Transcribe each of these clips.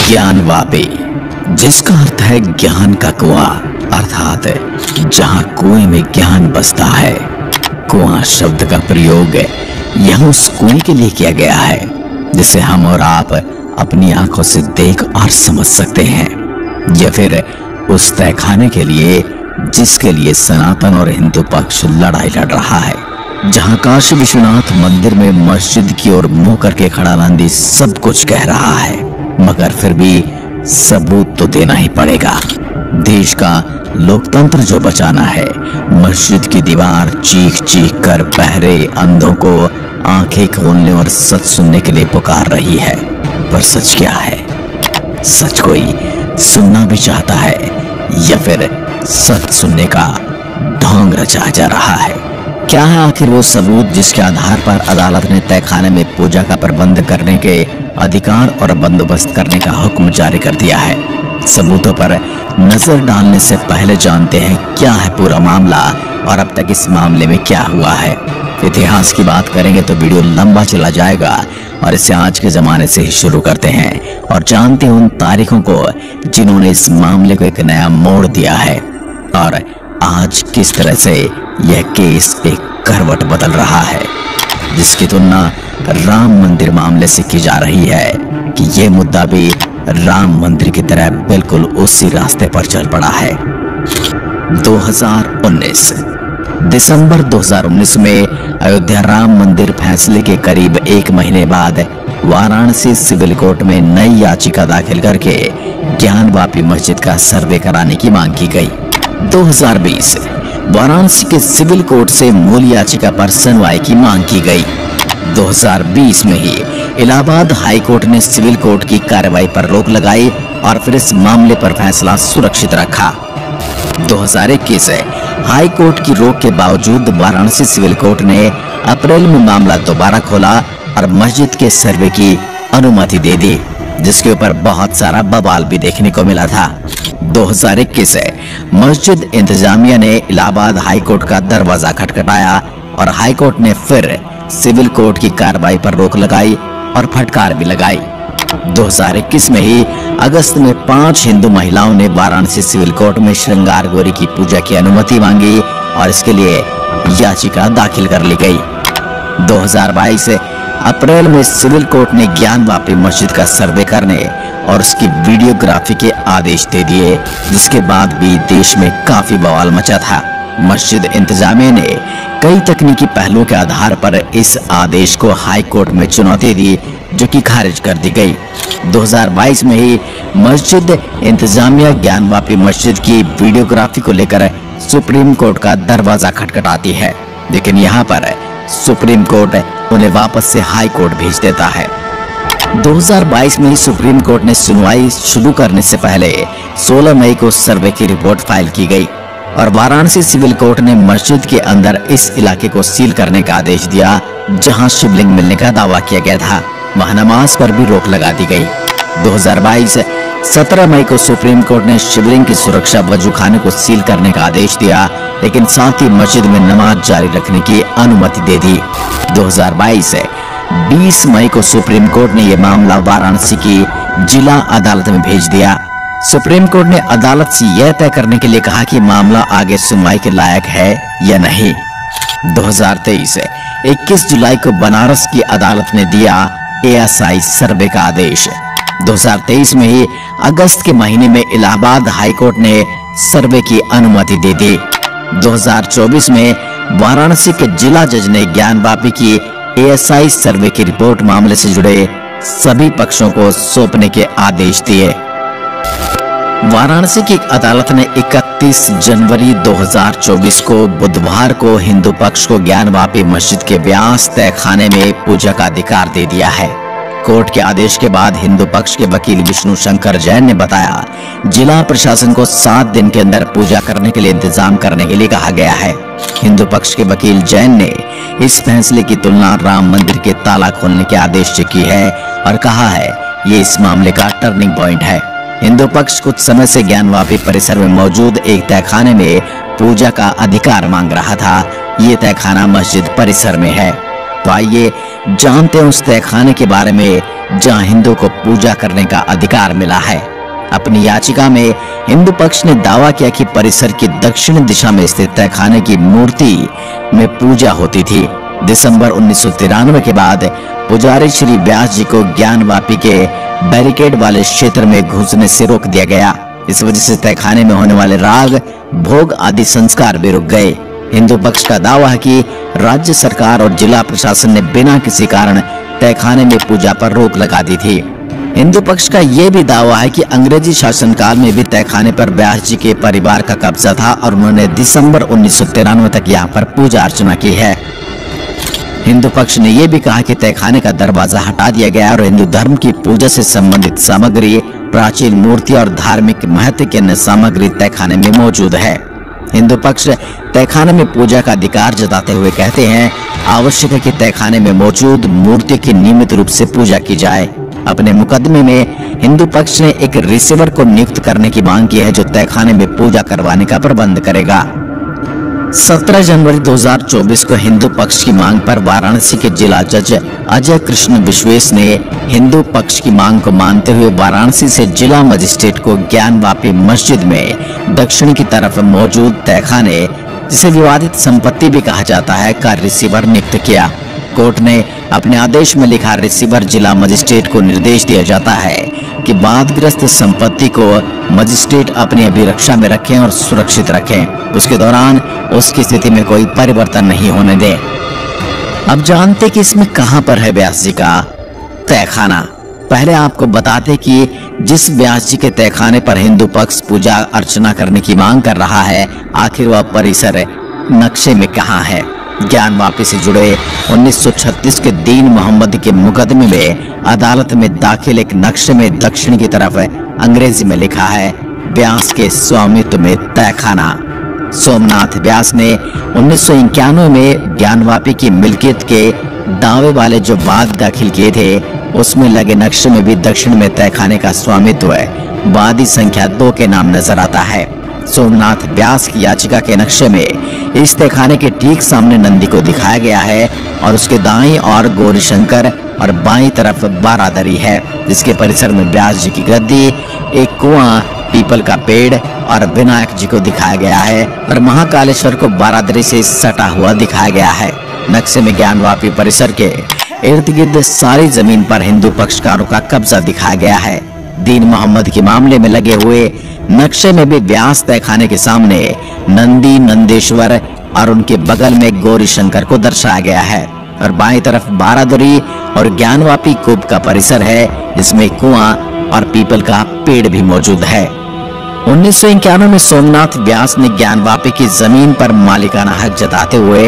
ज्ञानवापी, जिसका अर्थ है ज्ञान का कुआं, अर्थात जहां कुएं में ज्ञान बसता है। कुआं शब्द का प्रयोग यहाँ उस कुएं के लिए किया गया है जिसे हम और आप अपनी आंखों से देख और समझ सकते हैं, या फिर उस तहखाने के लिए जिसके लिए सनातन और हिंदू पक्ष लड़ाई लड़ रहा है। जहां काशी विश्वनाथ मंदिर में मस्जिद की ओर मुंह करके खड़ा नंदी सब कुछ कह रहा है, मगर फिर भी सबूत तो देना ही पड़ेगा। देश का लोकतंत्र जो बचाना है, मस्जिद की दीवार चीख चीख कर बहरे अंधों को आंखें खोलने और सच सुनने के लिए पुकार रही है। पर सच क्या है? सच कोई सुनना भी चाहता है या फिर सच सुनने का ढोंग रचा जा रहा है? क्या है आखिर वो सबूत जिसके आधार पर अदालत ने तहखाने में पूजा का प्रबंध करने के अधिकार और बंदोबस्त करने का हुक्म जारी कर दिया है? सबूतों पर नजर डालने से पहले जानते हैं क्या है पूरा मामला और अब तक इस मामले में क्या हुआ है। इतिहास की बात करेंगे तो वीडियो लंबा चला जाएगा और इसे आज के जमाने से ही शुरू करते हैं और जानते हैं उन तारीखों को जिन्होंने इस मामले को एक नया मोड़ दिया है और आज किस तरह से यह केस एक करवट बदल रहा है, जिसकी तुलना राम मंदिर मामले से की जा रही है कि यह मुद्दा भी राम मंदिर की तरह बिल्कुल उसी रास्ते पर चल पड़ा है। 2019 दिसंबर 2019 में अयोध्या राम मंदिर फैसले के करीब एक महीने बाद वाराणसी सिविल कोर्ट में नई याचिका दाखिल करके ज्ञानवापी मस्जिद का सर्वे कराने की मांग की गई। 2020 वाराणसी के सिविल कोर्ट से मूल याचिका पर सुनवाई की मांग की गई। 2020 में ही इलाहाबाद हाई कोर्ट ने सिविल कोर्ट की कार्रवाई पर रोक लगाई और फिर इस मामले पर फैसला सुरक्षित रखा। 2021 हाई कोर्ट की रोक के बावजूद वाराणसी सिविल कोर्ट ने अप्रैल में मामला दोबारा खोला और मस्जिद के सर्वे की अनुमति दे दी, जिसके ऊपर बहुत सारा बवाल भी देखने को मिला था। 2021 मस्जिद इंतजामिया ने इलाहाबाद हाई कोर्ट का दरवाजा खटखटाया और हाई कोर्ट ने फिर सिविल कोर्ट की कार्रवाई पर रोक लगाई और फटकार भी लगाई। 2021 में ही अगस्त में 5 हिंदू महिलाओं ने वाराणसी सिविल कोर्ट में श्रृंगार गौरी की पूजा की अनुमति मांगी और इसके लिए याचिका दाखिल कर ली गई। 2022 अप्रैल में सिविल कोर्ट ने ज्ञानवापी मस्जिद का सर्वे करने और उसकी वीडियोग्राफी के आदेश दे दिए, जिसके बाद भी देश में काफी बवाल मचा था। मस्जिद इंतजामिया ने कई तकनीकी पहलुओं के आधार पर इस आदेश को हाई कोर्ट में चुनौती दी, जो कि खारिज कर दी गई। 2022 में ही मस्जिद इंतजामिया ज्ञानवापी मस्जिद की वीडियोग्राफी को लेकर सुप्रीम कोर्ट का दरवाजा खटखटाती है, लेकिन यहाँ पर सुप्रीम कोर्ट उन्हें वापस से हाई कोर्ट भेज देता है। 2022 में ही सुप्रीम कोर्ट ने सुनवाई शुरू करने से पहले 16 मई को सर्वे की रिपोर्ट फाइल की गई और वाराणसी सिविल कोर्ट ने मस्जिद के अंदर इस इलाके को सील करने का आदेश दिया जहां शिवलिंग मिलने का दावा किया गया था। वहां नमाज पर भी रोक लगा दी गई। 2022 17 मई को सुप्रीम कोर्ट ने शिवलिंग की सुरक्षा वजू खाने को सील करने का आदेश दिया, लेकिन साथ ही मस्जिद में नमाज जारी रखने की अनुमति दे दी। 2022 20 मई को सुप्रीम कोर्ट ने यह मामला वाराणसी की जिला अदालत में भेज दिया। सुप्रीम कोर्ट ने अदालत से यह तय करने के लिए कहा कि मामला आगे सुनवाई के लायक है या नहीं। 2023 21 जुलाई को बनारस की अदालत ने दिया ASI सर्वे का आदेश। 2023 में ही अगस्त के महीने में इलाहाबाद हाई कोर्ट ने सर्वे की अनुमति दे दी। 2024 में वाराणसी के जिला जज ने ज्ञानवापी की ASI सर्वे की रिपोर्ट मामले से जुड़े सभी पक्षों को सौंपने के आदेश दिए। वाराणसी की एक अदालत ने 31 जनवरी 2024 को बुधवार को हिंदू पक्ष को ज्ञानवापी मस्जिद के व्यास तहखाने में पूजा का अधिकार दे दिया है। कोर्ट के आदेश के बाद हिंदू पक्ष के वकील विष्णु शंकर जैन ने बताया, जिला प्रशासन को 7 दिन के अंदर पूजा करने के लिए इंतजाम करने के लिए कहा गया है। हिंदू पक्ष के वकील जैन ने इस फैसले की तुलना राम मंदिर के ताला खोलने के आदेश से की है और कहा है ये इस मामले का टर्निंग पॉइंट है। हिंदू पक्ष कुछ समय से ज्ञानवापी परिसर में मौजूद एक तहखाने में पूजा का अधिकार मांग रहा था। ये तहखाना मस्जिद परिसर में है। तो आइए जानते हैं उस तहखाने के बारे में जहां हिंदू को पूजा करने का अधिकार मिला है। अपनी याचिका में हिंदू पक्ष ने दावा किया कि परिसर की दक्षिण दिशा में स्थित तहखाने की मूर्ति में पूजा होती थी। दिसंबर 1993 के बाद पुजारी श्री व्यास जी को ज्ञानवापी के बैरिकेड वाले क्षेत्र में घुसने से रोक दिया गया। इस वजह से तहखाने में होने वाले राग, भोग आदि संस्कार भी रुक गए। हिंदू पक्ष का दावा है कि राज्य सरकार और जिला प्रशासन ने बिना किसी कारण तहखाने में पूजा पर रोक लगा दी थी। हिंदू पक्ष का यह भी दावा है कि अंग्रेजी शासनकाल में भी तहखाने पर व्यास जी के परिवार का कब्जा था और उन्होंने दिसंबर 1993 तक यहाँ पर पूजा अर्चना की है। हिंदू पक्ष ने यह भी कहा कि तहखाने का दरवाजा हटा दिया गया और हिंदू धर्म की पूजा से संबंधित सामग्री, प्राचीन मूर्ति और धार्मिक महत्व की अन्य सामग्री तहखाने में मौजूद है। हिंदू पक्ष तहखाने में पूजा का अधिकार जताते हुए कहते हैं, आवश्यक है कि तहखाने में मौजूद मूर्ति की नियमित रूप से पूजा की जाए। अपने मुकदमे में हिंदू पक्ष ने एक रिसीवर को नियुक्त करने की मांग की है जो तहखाने में पूजा करवाने का प्रबंध करेगा। 17 जनवरी 2024 को हिंदू पक्ष की मांग पर वाराणसी के जिला जज अजय कृष्ण विश्वेश ने हिंदू पक्ष की मांग को मानते हुए वाराणसी से जिला मजिस्ट्रेट को ज्ञानवापी मस्जिद में दक्षिण की तरफ मौजूद तहखाने, जिसे विवादित संपत्ति भी कहा जाता है, का रिसीवर नियुक्त किया। कोर्ट ने अपने आदेश में लिखा, रिसीवर जिला मजिस्ट्रेट को निर्देश दिया जाता है कि वादग्रस्त संपत्ति को मजिस्ट्रेट अपनी अभिरक्षा में रखें और सुरक्षित रखें। उसके दौरान उसकी स्थिति में कोई परिवर्तन नहीं होने दें। अब जानते कि इसमें कहां पर है व्यास जी का तहखाना। पहले आपको बताते कि जिस व्यास जी के तहखाने पर हिंदू पक्ष पूजा अर्चना करने की मांग कर रहा है, आखिर वह परिसर नक्शे में कहां है। ज्ञानवापी से जुड़े 1936 के दीन मोहम्मद के मुकदमे में अदालत में दाखिल एक नक्शे में दक्षिण की तरफ अंग्रेजी में लिखा है, व्यास के स्वामित्व में तहखाना। सोमनाथ व्यास ने 1991 में ज्ञानवापी की मिल्कियत के दावे वाले जो वाद दाखिल किए थे, उसमें लगे नक्शे में भी दक्षिण में तहखाने का स्वामित्व है। वादी संख्या 2 के नाम नजर आता है। सोमनाथ व्यास की याचिका के नक्शे में इस तहखाने के ठीक सामने नंदी को दिखाया गया है और उसके दाईं और गौरीशंकर और बाईं तरफ बारादरी है, जिसके परिसर में व्यास जी की गद्दी, एक कुआं, पीपल का पेड़ और विनायक जी को दिखाया गया है और महाकालेश्वर को बारादरी से सटा हुआ दिखाया गया है। नक्शे में ज्ञानवापी परिसर के इर्द गिर्द सारी जमीन पर हिंदू पक्षकारों का कब्जा दिखाया गया है। दीन मोहम्मद के मामले में लगे हुए नक्शे में भी व्यास तहखाने के सामने नंदी, नंदेश्वर और उनके बगल में गौरीशंकर को दर्शाया गया है और बाईं तरफ बारादरी और ज्ञानवापी कूप का परिसर है, जिसमें कुआं और पीपल का पेड़ भी मौजूद है। 1991 में सोमनाथ व्यास ने ज्ञानवापी की जमीन पर मालिकाना हक जताते हुए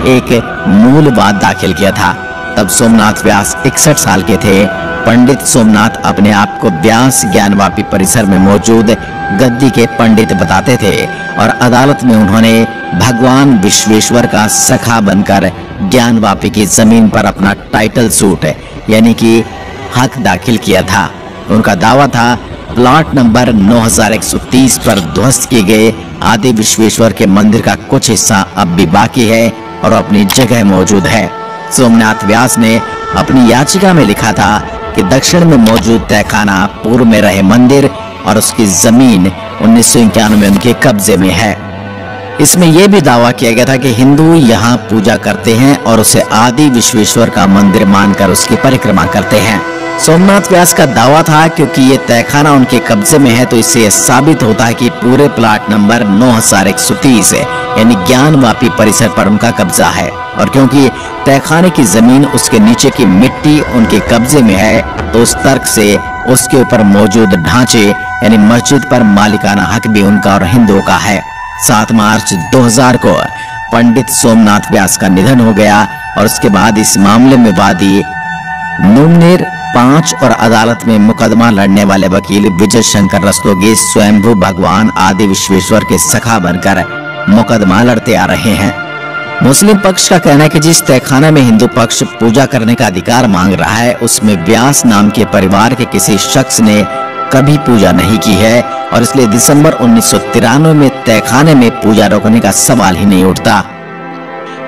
एक मूल वाद दाखिल किया था। तब सोमनाथ व्यास 61 साल के थे। पंडित सोमनाथ अपने आप को व्यास ज्ञानवापी परिसर में मौजूद गद्दी के पंडित बताते थे और अदालत में उन्होंने भगवान विश्वेश्वर का सखा बनकर ज्ञानवापी की जमीन पर अपना टाइटल सूट यानी कि हक दाखिल किया था। उनका दावा था, प्लॉट नंबर 9130 पर ध्वस्त किए गए आदि विश्वेश्वर के मंदिर का कुछ हिस्सा अब भी बाकी है और अपनी जगह मौजूद है। सोमनाथ व्यास ने अपनी याचिका में लिखा था कि दक्षिण में मौजूद तहखाना पूर्व में रहे मंदिर और उसकी जमीन 1991 में उनके कब्जे में है। इसमें यह भी दावा किया गया था कि हिंदू यहाँ पूजा करते हैं और उसे आदि विश्वेश्वर का मंदिर मानकर उसकी परिक्रमा करते हैं। सोमनाथ व्यास का दावा था क्योंकि ये तहखाना उनके कब्जे में है तो इससे यह साबित होता है कि पूरे प्लाट नंबर 9130 यानी ज्ञानवापी परिसर पर उनका कब्जा है और क्योंकि तहखाने की जमीन उसके नीचे की मिट्टी उनके कब्जे में है तो उस तर्क से उसके ऊपर मौजूद ढांचे यानी मस्जिद पर मालिकाना हक भी उनका और हिंदुओं का है। 7 मार्च 2000 को पंडित सोमनाथ व्यास का निधन हो गया और उसके बाद इस मामले में वादी नुमनेर 5 और अदालत में मुकदमा लड़ने वाले वकील विजय शंकर रस्तोगी स्वयंभू भगवान आदि विश्वेश्वर के सखा बनकर मुकदमा लड़ते आ रहे हैं। मुस्लिम पक्ष का कहना है कि जिस तहखाना में हिंदू पक्ष पूजा करने का अधिकार मांग रहा है उसमें व्यास नाम के परिवार के किसी शख्स ने कभी पूजा नहीं की है और इसलिए दिसंबर 1993 में तहखाने में पूजा रोकने का सवाल ही नहीं उठता।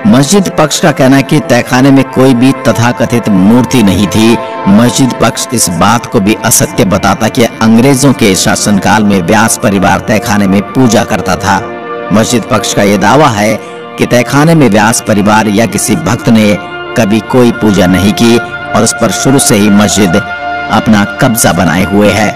मस्जिद पक्ष का कहना है कि तहखाने में कोई भी तथाकथित मूर्ति नहीं थी। मस्जिद पक्ष इस बात को भी असत्य बताता कि अंग्रेजों के शासनकाल में व्यास परिवार तहखाने में पूजा करता था। मस्जिद पक्ष का यह दावा है कि तहखाने में व्यास परिवार या किसी भक्त ने कभी कोई पूजा नहीं की और उस पर शुरू से ही मस्जिद अपना कब्जा बनाए हुए है।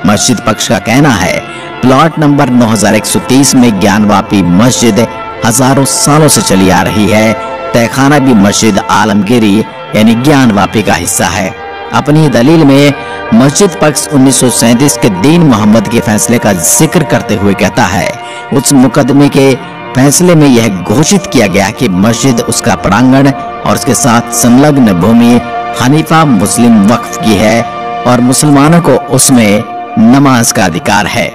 मस्जिद पक्ष का कहना है प्लॉट नंबर 9130 में ज्ञानवापी मस्जिद हजारों सालों से चली आ रही है। तहखाना भी मस्जिद आलमगीरी यानी ज्ञानवापी का हिस्सा है। अपनी दलील में मस्जिद पक्ष 1937 के दीन मोहम्मद के फैसले का जिक्र करते हुए कहता है उस मुकदमे के फैसले में यह घोषित किया गया कि मस्जिद, उसका प्रांगण और उसके साथ संलग्न भूमि हनीफा मुस्लिम वक्फ की है और मुसलमानों को उसमें नमाज का अधिकार है।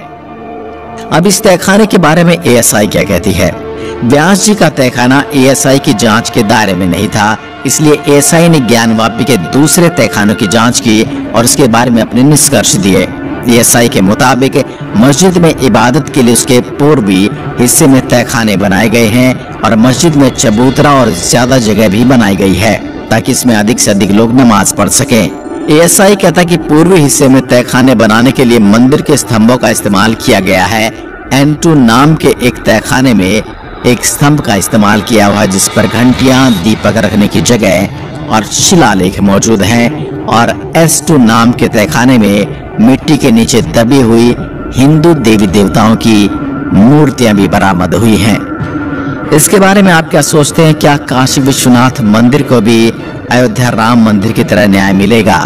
अब इस तहखाने के बारे में एएसआई क्या कहती है? व्यास जी का तहखाना एएसआई की जांच के दायरे में नहीं था, इसलिए एएसआई ने ज्ञानवापी के दूसरे तहखानों की जांच की और उसके बारे में अपने निष्कर्ष दिए। एएसआई के मुताबिक मस्जिद में इबादत के लिए उसके पूर्वी हिस्से में तहखाने बनाए गए हैं और मस्जिद में चबूतरा और ज्यादा जगह भी बनाई गई है ताकि इसमें अधिक से अधिक लोग नमाज पढ़ सकें। एएसआई कहता है कि पूर्वी हिस्से में तहखाने बनाने के लिए मंदिर के स्तंभों का इस्तेमाल किया गया है। N2 नाम के एक तहखाने में एक स्तंभ का इस्तेमाल किया हुआ है जिस पर घंटियां, दीपक रखने की जगह और शिलालेख मौजूद हैं और S2 नाम के तहखाने में मिट्टी के नीचे दबी हुई हिंदू देवी देवताओं की मूर्तियां भी बरामद हुई हैं। इसके बारे में आप क्या सोचते हैं? क्या काशी विश्वनाथ मंदिर को भी अयोध्या राम मंदिर की तरह न्याय मिलेगा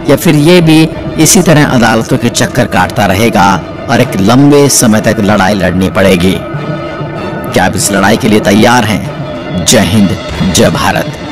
या फिर ये भी इसी तरह अदालतों के चक्कर काटता रहेगा और एक लंबे समय तक लड़ाई लड़नी पड़ेगी? क्या आप इस लड़ाई के लिए तैयार हैं? जय हिंद, जय भारत।